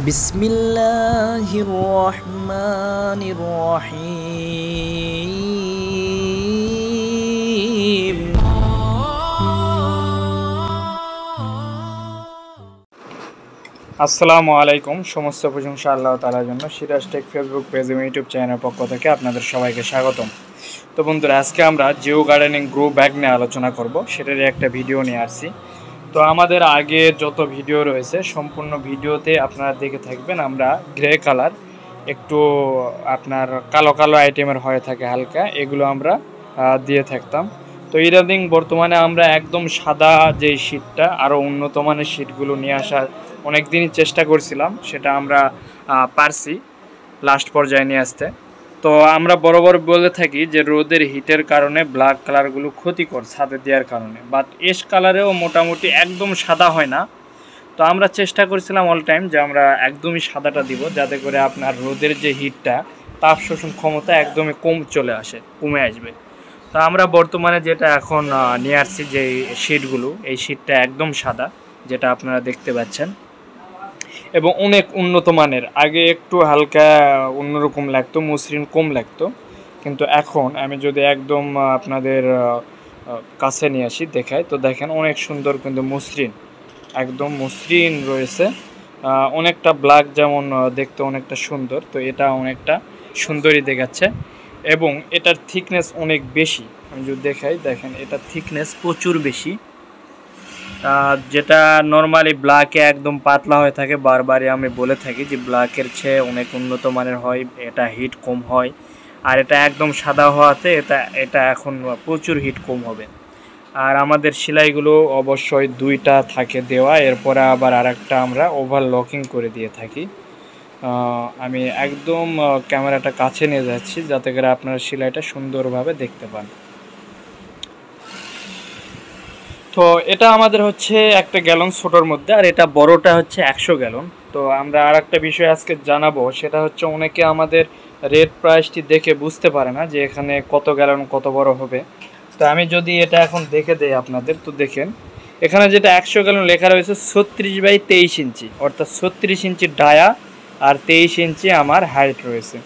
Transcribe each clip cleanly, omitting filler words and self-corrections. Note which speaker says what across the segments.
Speaker 1: বিসমিল্লাহির রহমানির রহিম।
Speaker 2: আসসালামু আলাইকুম। সমস্ত প্রশংসা আল্লাহ তাআলার জন্য। সিরাজ টেক ফেসবুক পেজ এবং ইউটিউব চ্যানেলের পক্ষ থেকে আপনাদের সবাইকে স্বাগতম। তো বন্ধুরা, আজকে আমরা জিও গার্ডেনিং গ্রো ব্যাগ নিয়ে আলোচনা করব, সেটারই একটা ভিডিও নিয়ে আসছি। তো আমাদের আগের যত ভিডিও রয়েছে সম্পূর্ণ ভিডিওতে আপনারা দেখে থাকবেন আমরা গ্রে কালার, একটু আপনার কালো কালো আইটেমের হয়ে থাকে হালকা, এগুলো আমরা দিয়ে থাকতাম। তো ইদানিং বর্তমানে আমরা একদম সাদা যে শীটটা, আরও উন্নত মানের শীটগুলো নিয়ে আসার অনেক দিনই চেষ্টা করছিলাম, সেটা আমরা পারছি লাস্ট পর্যায়ে নিয়ে আসতে। তো আমরা বরাবর বলে থাকি যে রোদের হিটের কারণে ব্ল্যাক কালারগুলো ক্ষতিকর ছাদে দেওয়ার কারণে, বাট এস কালারেও মোটামুটি একদম সাদা হয় না। তো আমরা চেষ্টা করছিলাম অল টাইম যে আমরা একদমই সাদাটা দিব, যাতে করে আপনার রোদের যে হিটটা, তাপ শোষণ ক্ষমতা একদমই কমে আসবে। তো আমরা বর্তমানে যেটা এখন নিয়ে আসছি যে শীটগুলো, এই শীটটা একদম সাদা, যেটা আপনারা দেখতে পাচ্ছেন, এবং অনেক উন্নত মানের। আগে একটু হালকা অন্যরকম লাগতো, মসৃণ কম লাগতো, কিন্তু এখন আমি যদি একদম আপনাদের কাছে নিয়ে আসি দেখাই, তো দেখেন অনেক সুন্দর, কিন্তু মসৃণ, একদম মসৃণ রয়েছে। অনেকটা ব্ল্যাক যেমন দেখতে অনেকটা সুন্দর, তো এটা অনেকটা সুন্দরই দেখাচ্ছে, এবং এটার থিকনেস অনেক বেশি। আমি যদি দেখাই, দেখেন এটা থিকনেস প্রচুর বেশি, যেটা নর্মালি ব্ল্যাকে একদম পাতলা হয়ে থাকে। বারবারই আমি বলে থাকি যে ব্ল্যাকের চেয়ে অনেক উন্নত মানের হয়, এটা হিট কম হয়। আর এটা একদম সাদা হওয়াতে এটা এখন প্রচুর হিট কম হবে। আর আমাদের সেলাইগুলো অবশ্যই দুইটা থাকে দেওয়া, এরপরে আবার আরেকটা আমরা ওভারলকিং করে দিয়ে থাকি। আমি একদম ক্যামেরাটা কাছে নিয়ে যাচ্ছি যাতে করে আপনারা সেলাইটা সুন্দরভাবে দেখতে পান। তো এটা আমাদের হচ্ছে একটা গ্যালন ছোটোর মধ্যে, আর এটা বড়টা হচ্ছে 100 গ্যালন। তো আমরা আর একটা বিষয় আজকে জানাবো, সেটা হচ্ছে অনেকে আমাদের রেট প্রাইসটি দেখে বুঝতে পারে না যে এখানে কত গ্যালন কত বড় হবে। তো আমি যদি এটা এখন দেখে দেই আপনাদের, তো দেখেন এখানে যেটা 100 গ্যালন লেখা রয়েছে 36/23 ইঞ্চি, অর্থাৎ 36 ইঞ্চি ডায়া আর 23 ইঞ্চি আমার হাইট রয়েছে।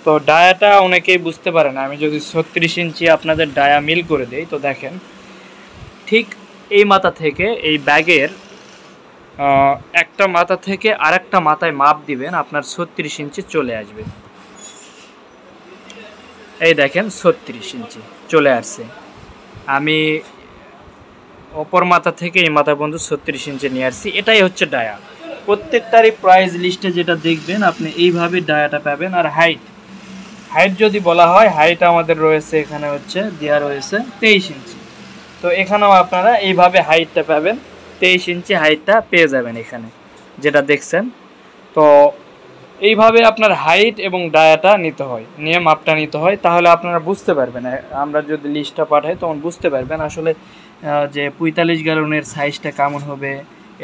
Speaker 2: তো ডায়াটা অনেকেই বুঝতে পারে না। আমি যদি 36 ইঞ্চি আপনাদের ডায়া মিল করে দেই, তো দেখেন ঠিক এই মাথা থেকে এই ব্যাগের একটা মাথা থেকে আরেকটা মাথায় মাপ দিবেন, আপনার 36 ইঞ্চি চলে আসবে। এই দেখেন 36 ইঞ্চি চলে আসছে। আমি অপর মাথা থেকে এই মাথা পর্যন্ত 36 ইঞ্চি নিয়ে আসছি। এটাই হচ্ছে ডায়া। প্রত্যেকটারই প্রাইস লিস্টে যেটা দেখবেন আপনি এইভাবে ডায়াটা পাবেন। আর হাইট যদি বলা হয়, হাইট আমাদের রয়েছে এখানে হচ্ছে দেওয়া রয়েছে 23 ইঞ্চি। তো এখানেও আপনারা এইভাবে হাইটটা পাবেন, 23 ইঞ্চি হাইটটা পেয়ে যাবেন এখানে যেটা দেখছেন। তো এইভাবে আপনার হাইট এবং ডায়াটা নিতে হয়, নিয়ে মাপটা নিতে হয়, তাহলে আপনারা বুঝতে পারবেন। আমরা যদি লিস্টটা পাঠাই তখন বুঝতে পারবেন আসলে যে 45 গ্যালনের সাইজটা কেমন হবে,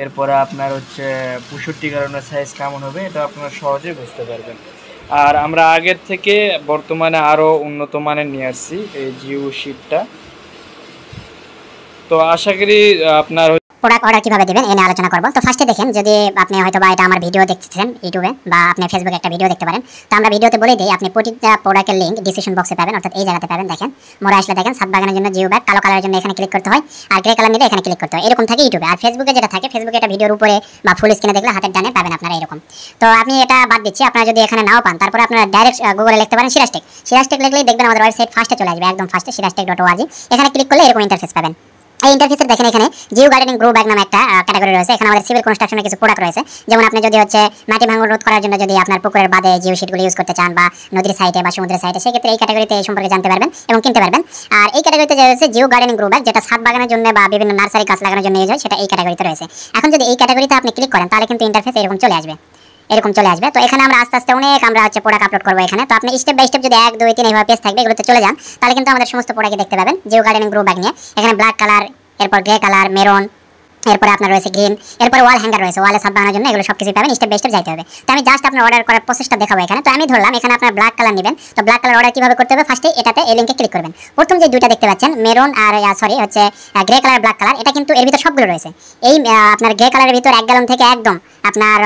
Speaker 2: এরপরে আপনার হচ্ছে 65 গ্যালনের সাইজ কেমন হবে, এটা আপনারা সহজেই বুঝতে পারবেন। আর আমরা আগের থেকে বর্তমানে আরও উন্নত মানের নিয়ে আসছি এই জিও শিটটা। তো আশা করি আপনার
Speaker 3: প্রোডাক্ট অর্ডার কিভাবে দিবেন এই নিয়ে আলোচনা করব। তো ফার্স্টে দেখেন, যদি আপনি হয়তো বা এটা আমার ভিডিও দেখছেন ইউটিউবে বা আপনি ফেসবুকে একটা ভিডিও দেখতে পারেন, তো আমরা ভিডিওতে বলে দিই আপনি প্রতিটা প্রোডাক্টের লিংক ডিসক্রিপশন বক্সে পাবেন, অর্থাৎ এই জায়গাতে পাবেন। দেখেন মোড়ে আসলে দেখেন ছাদ বাগানের জন্য জিও ব্যাগ, কালো কালারের জন্য এখানে ক্লিক করতে হয়, আর গ্রে কালার নিলে এখানে ক্লিক করতে হয়। এরকম থাকে ইউটিউবে। আর ফেসবুকে যেটা থাকে, ফেসবুকে এটা ভিডিওর উপরে বা ফুল স্ক্রিনে দেখলে হাতের ডানে পাবেন আপনারা এরকম। তো আপনি এটা বাদ দিচ্ছি, আপনারা যদি এখানে নাও পান, তারপরে আপনারা ডাইরেক্ট গুগলে লিখতে পারেন সিরাজটেক। সিরাজটেক লিখলেই দেখবেন আমাদের ওয়েবসাইট ফার্স্টে চলে আসবে, একদম ফার্স্টে siraztech.org। এখানে ক্লিক করলে এরকম ইন্টারফেস পাবেন। এই ইন্টারফেসে দেখেন এখানে জিও গার্ডেনিং গ্রো ব্যাগ নামে একটা ক্যাটাগরি রয়েছে। এখানে আমাদের সিভিল কনস্ট্রাকশনের কিছু প্রোডাক্ট রয়েছে। যেমন আপনি যদি হচ্ছে মাটি ভাঙন রোধ করার জন্য যদি আপনার পুকুরের বাদে জিও শিটগুলো ইউজ করতে চান, বা নদীর সাইডে বা সমুদ্রের সাইডে, সেক্ষেত্রে এই ক্যাটাগরিতে এই সম্পর্কে জানতে পারবেন এবং কিনতে পারবেন। আর এই ক্যাটাগরিতে যে রয়েছে জিও গার্ডেনিং গ্রো ব্যাগ, যেটা ছাদ বাগানের জন্য বা বিভিন্ন নার্সারি গাছ লাগানোর জন্য ইউজ হয়, সেটা এই ক্যাটাগরিতে রয়েছে। এখন যদি এই ক্যাটাগরিতে আপনি ক্লিক করেন, তাহলে কিন্তু ইন্টারফেস এরকম চলে আসবে। তো এখানে আমরা আস্তে আস্তে অনেক আমরা হচ্ছে প্রোডাক্ট আপলোড করবো এখানে। তো আপনি স্টেপ বাই স্টেপ যদি 1 2 3 এইভাবে পেজ থাকবে, এগুলোতে চলে যান, তাহলে কিন্তু আমাদের সমস্ত প্রোডাক্ট দেখতে পাবেন জিও গার্ডেনিং গ্রো ব্যাগ নিয়ে। এখানে ব্ল্যাক কালার, এরপর গ্রে কালার, মেরুন, এরপরে আপনার রয়েছে গ্রিন, এরপরে ওয়াল হ্যাঙ্গার রয়েছে, ওয়ালে ছাদ বানানোর জন্য। এগুলো সবকিছু পাবেন, স্টেপ বাই স্টেপ যাইতে হবে। তো আমি জাস্ট আপনার অর্ডার করার প্রসেসটা দেখাবো এখানে। তো আমি ধরলাম এখানে আপনার ব্ল্যাক কালার নেবেন। তো ব্ল্যাক কালার অর্ডার কিভাবে করতে হবে, ফার্স্টে এটাতে এই লিংকে ক্লিক করবেন। প্রথম যে দুইটা দেখতে পাচ্ছেন মেরুন আর সরি হচ্ছে গ্রে কালার ব্ল্যাক কালার, এটা কিন্তু এর ভিতর সবগুলো রয়েছে। এই আপনার গ্রে কালারের ভিতর 1 গ্যালন থেকে একদম আপনার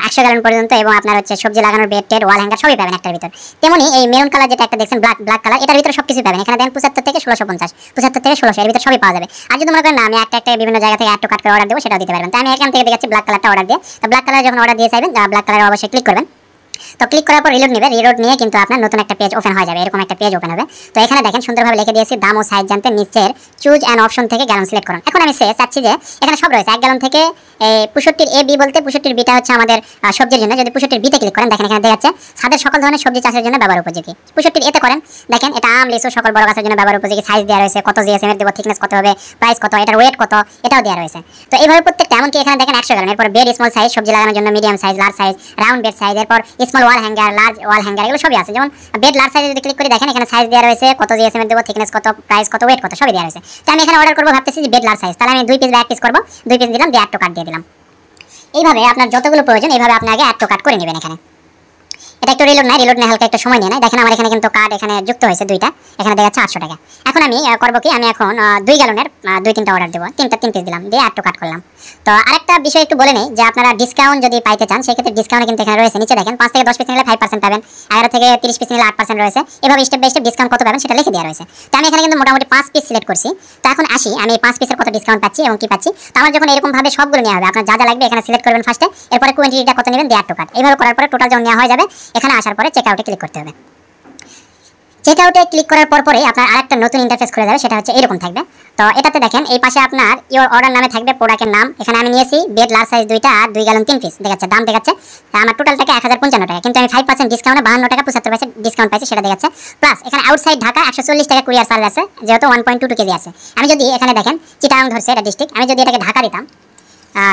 Speaker 3: 100 গ্যালন পর্যন্ত, এবং আপনার হচ্ছে সবজি লাগানোর বেড টেড ওয়াল হ্যাঙ্গার সবই পাবেন একটার ভিতর। তেমনি এই মেরুন কালার যেটা একটা দেখছেন ব্ল্যাক কালার, এটার ভিতরে সবকিছু পাবেন। এখানে দেন 75 থেকে 1650, 75 থেকে 1600 এর ভিতর সবই পাওয়া যাবে। আর যদি মনে করেন না আমি একটা বিভিন্ন জায়গা থেকে একটু কাট করে অর্ডার দেবো, সেটাও দিতে পারবেন। তো আমি এখান থেকে দেখাচ্ছি ব্ল্যাক কালারটা অর্ডার দিয়ে। তো ব্ল্যাক কালার যখন অর্ডার দিয়ে চাইবেন, ব্ল্যাক কালার অবশ্যই ক্লিক করবেন। তো ক্লিক করার পর রিলোড নেবে, রিলোড নিয়ে কিন্তু আপনার নতুন একটা পেজ ওপেন হয়ে যাবে, এরকম একটা পেজ ওপেন হবে। তো এখানে দেখেন সুন্দরভাবে লিখে দিয়েছি দাম ও সাইজ জানতে নিচের চুজ অ্যান্ড অপশন থেকে গ্যালন সিলেক্ট করুন। এখন আমি চাচ্ছি যে এখানে সব রয়েছে 1 গ্যালন থেকে 65 এ বি বলতে 65 বিটা হচ্ছে আমাদের সবজির জন্য। যদি 65 বিতে ক্লিক করেন দেখেন এখানে দেখাচ্ছে ছাদের সকল ধরনের সবজি চাষের জন্য ব্যবহার উপযোগী। 65 এতে করেন দেখেন এটা আম লিচু সকল বড় গাছের জন্য ব্যবহার উপযোগী। সাইজ দেওয়া রয়েছে, কত জিএসএম এর দেব, থিকনেস কত হবে, প্রাইস কত, এটার ওয়েট কত, এটাও দেওয়া রয়েছে। তো এইভাবে প্রত্যেকটা, এমনকি এখানে দেখেন 100 গ্যালন, এরপর বেড স্মল সাইজ সবজি লাগানোর জন্য, medium size, large size, round bed size, এরপর small wall hanger, large wall hanger, এগুলো সবই আছে। যেমন বেড লার্জ সাইজে যদি ক্লিক করি দেখেন এখানে সাইজ দেওয়া রয়েছে, কত জিএসএম এর দেব, থিকনেস কত, প্রাইস কত, ওয়েট কত, সবই দেওয়া রয়েছে। তো আমি এখানে অর্ডার করবো ভাবতেছি যে বেড লার্জ সাইজ, তাহলে আমি 2 পিস বা 1 পিস করবো, 2 পিস দিলাম, দিয়ে অ্যাড টু কার্ট দিয়ে দিলাম। এইভাবে আপনার যতগুলো প্রয়োজন এইভাবে আপনি আগে অ্যাড টু কার্ট করে নেবেন। এখানে এটা একটু রিলোড নাই, রিলোড নিয়ে হালকা একটু সময় নিয়ে নেয়। দেখেন আমার এখানে কিন্তু কার্ড এখানে যুক্ত হয়েছে দুইটা, এখানে দেখাচ্ছে 800 টাকা। এখন আমি করবো কি, আমি এখন 2 গ্যালনের 2-3টা অর্ডার দেবো, 3 পিস দিলাম, দিয়ে অ্যাড টু কার্ট করলাম। তো আরেকটা বিষয় একটু বলে নেই যে আপনারা ডিসকাউন্ট যদি পাইতে চান সেক্ষেত্রে ডিসকাউন্ট কিন্তু এখানে রয়েছে। নিচে দেখেন 5 থেকে 10 পিস নিলে 5% পাবেন, 11 থেকে 30 পিস নিলে 8% রয়েছে। এভাবে স্টেপ বাই স্টেপ ডিসকাউন্ট কত পাবেন সেটা লিখে দেওয়া রয়েছে। তো আমি এখানে কিন্তু মোটামুটি 5 পিস সিলেক্ট করছি। তো এখন আসি আমি এই 5 পিসের কত ডিসকাউন্ট পাচ্ছি এবং কি পাচ্ছি। তো আমার যখন এরকম ভাবে সবগুলো নেওয়া হবে, আপনার যা যা লাগবে এখানে সিলেক্ট করবেন ফার্স্টে, এরপরে কোয়ান্টিটিটা কত নেবেন দিয়ে অ্যাড টু কার্ট। এইভাবে করার পরে টোটাল যখন নেওয়া হয়ে যাবে, এখানে আসার পরে চেক আউটে ক্লিক করতে হবে। চেক আউটে ক্লিক করার পরে আপনার আরেকটা নতুন ইন্টারফেস খুলে যাবে, সেটা হচ্ছে এরকম থাকবে। তো এটাতে দেখেন এই পাশে আপনার ইওর অর্ডার নামে থাকবে প্রোডাক্টের নাম। এখানে আমি নিয়েছি বেড লার্জ সাইজ 2টা আর 2 গ্যালন 3 পিস, দেখাচ্ছে দাম দেখাচ্ছে আমার টোটাল টাকা 1055 টাকা, কিন্তু আমি 5% ডিসকাউন্টে 52 টাকা 75 পয়সা ডিসকাউন্ট পাইছি, সেটা দেখাচ্ছে। প্লাস এখানে আউটসাইড ঢাকা 140 টাকা কুরিয়ার চার্জ আছে, যেহেতু 1.22 কেজি আছে। আমি যদি এখানে দেখেন চিটাগাং ধরছে এটা ডিস্ট্রিক্ট, আমি যদি এটাকে ঢাকা দিতাম,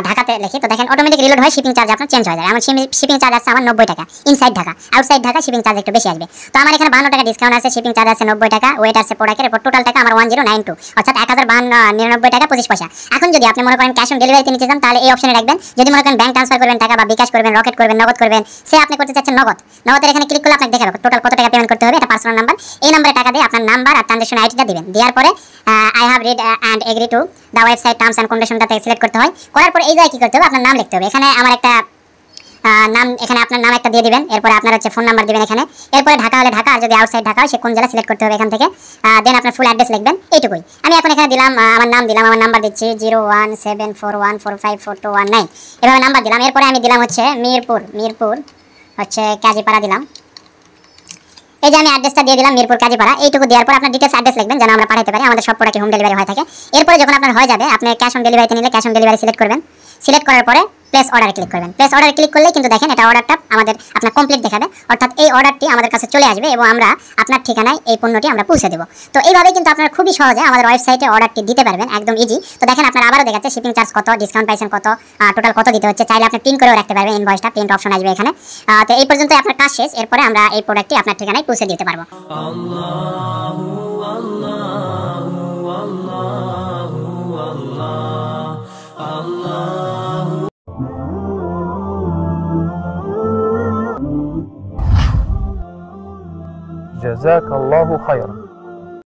Speaker 3: ঢাকাতে লিখি, তো দেখেন অটোমেটিক রিলোড হয়, শিপিং চার্জ আপনার চেঞ্জ হয়ে যায়। আমার শিপিং চার্জ আছে আমার 90 টাকা inside Dhaka, outside Dhaka shipping charge একটু বেশি আসবে। তো আমার এখানে 52 টাকা ডিসকাউন্ট আছে, শিপিং চার্জ আছে 90 টাকা, ওয়েট আছে প্রোডাক্টের, এরপর টোটাল টাকা আমার 1092, অর্থাৎ 1099 টাকা 25 পয়সা। এখন যদি আপনি মনে করেন ক্যাশ অন ডেলিভারিতে নিতে চান তাহলে এই অপশনে রাখবেন। যদি মনে করেন ব্যাংক ট্রান্সফার করবেন টাকা, বা বিকাশ করবেন, রকেট করবেন, নগদ করবেন, সে আপনি করতে চাচ্ছেন নগদের এখানে ক্লিক করলে আপনাকে দেখাবে টোটাল কত টাকা পেমেন্ট করতে হবে। এটা পার্সোনাল নাম্বার, এই নাম্বারে টাকা দিয়ে আপনার নাম্বার আর ট্রানজাকশন আইডিটা দিবেন। দেওয়ার পরে I have read and agree to the website terms and কন্ডিশনটা থেকে সিলেক্ট করতে হয়। করার পর এই জায়গায় কি করতে হবে, আপনার নাম লিখতে হবে। এখানে আমার একটা নাম, এখানে আপনার নাম একটা দিয়ে দিবেন, এরপরে আপনার হচ্ছে ফোন নাম্বার দিবেন এখানে, এরপরে ঢাকা হলে ঢাকা, আর যদি আউটসাইড ঢাকা হয় সে কোন জেলা সিলেক্ট করতে হবে এখান থেকে, দেন আপনার ফুল অ্যাড্রেস লিখবেন, এইটুকুই। আমি এখন এখানে দিলাম আমার নাম দিলাম, আমার নাম্বার দিচ্ছি 01741454219, এভাবে নাম্বার দিলাম। এরপরে আমি দিলাম হচ্ছে মিরপুর হচ্ছে কাজীপাড়া দিলাম। এই যে আমি অ্যাড্রেসটা দিয়ে দিলাম মিরপুর কাজীপাড়া, এইটুকু দেওয়ার পর আপনার ডিটেলস অ্যাড্রেস লিখবেন যেন আমরা পাঠাতে পারি, আমাদের সব প্রোডাক্ট হোম ডেলিভারি হয়ে থাকে। এরপরে যখন আপনার হয়ে যাবে, আপনি ক্যাশ অন ডেলিভারিতে নিলে ক্যাশ অন ডেলিভারি সিলেক্ট করবেন। সিলেক্ট করার পরে প্লেস অর্ডার ক্লিক করবেন। প্লেস অর্ডার ক্লিক করলে কিন্তু দেখেন এটা অর্ডারটা আমাদের আপনার কমপ্লিট দেখাবে, অর্থাৎ এই অর্ডারটি আমাদের কাছে চলে আসবে এবং আমরা আপনার ঠিকানায় এই পণ্যটি আমরা পৌঁছে দেবো। তো এইভাবে কিন্তু আপনারা খুবই সহজে আমাদের ওয়েবসাইটে অর্ডারটি দিতে পারবেন, একদম ইজি। তো দেখেন আপনার আবারও দেখাচ্ছে শিপিং চার্জ কত, ডিসকাউন্ট পাইছেন কত, টোটাল কত দিতে হচ্ছে। চাইলে আপনি প্রিন্ট করেও রাখতে পারবেন, ইনভয়েসটা প্রিন্ট অপশন আসবে এখানে। তো এই পর্যন্ত আপনার কাজ শেষ, এরপরে আমরা এই প্রোডাক্টটি আপনার ঠিকানায় পৌঁছে দিতে পারবো।
Speaker 4: جزاك الله خيرا.